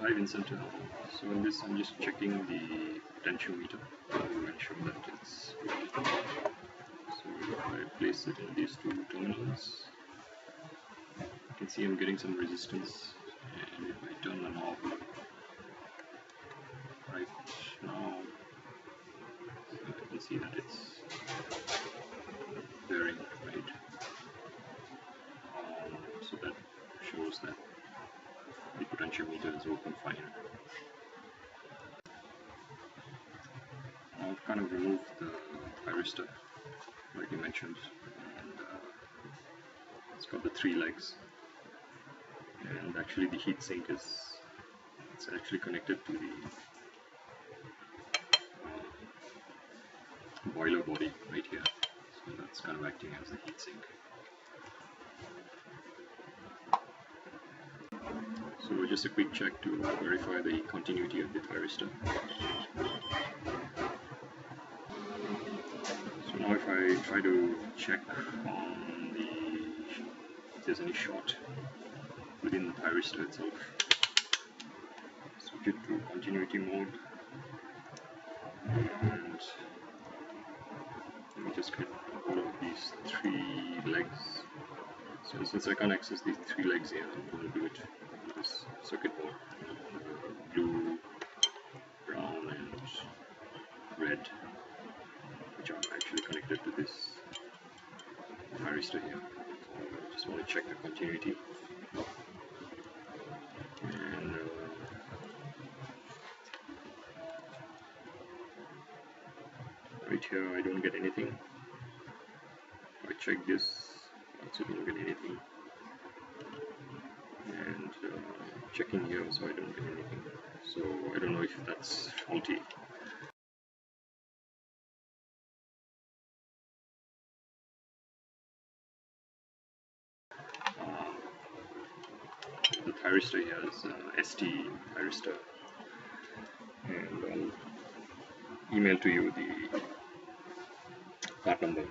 Hi Vincent, so in this I'm just checking the potentiometer to ensure that it's working. So if I place it in these two terminals, you can see I'm getting some resistance, and if I turn the knob right now, I can see that it's varying, right? So that shows that the potentiometer is working fine. I've kind of removed the thyristor, like you mentioned, and it's got the 3 legs, and actually the heatsink is actually connected to the boiler body right here, so that's kind of acting as the heatsink. So just a quick check to verify the continuity of the thyristor. So now if I try to check on if there's any short within the thyristor itself, switch it to continuity mode, and let me just get hold of these 3 legs. So since I can't access these 3 legs here, I'm going to do it with this circuit board, blue, brown and red, which are actually connected to this thyristor here. So I just want to check the continuity, and right here I don't get anything. If I check this, I also don't get anything, and checking here also I don't get anything, so I don't know if that's faulty. The thyristor here is ST thyristor, and I'll email to you the part number.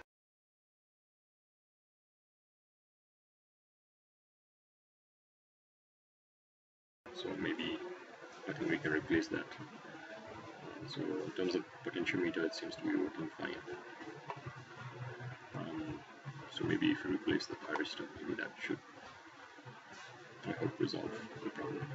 So maybe I think we can replace that. So in terms of potentiometer, it seems to be working fine. So maybe if you replace the thyristor, maybe that should help resolve the problem.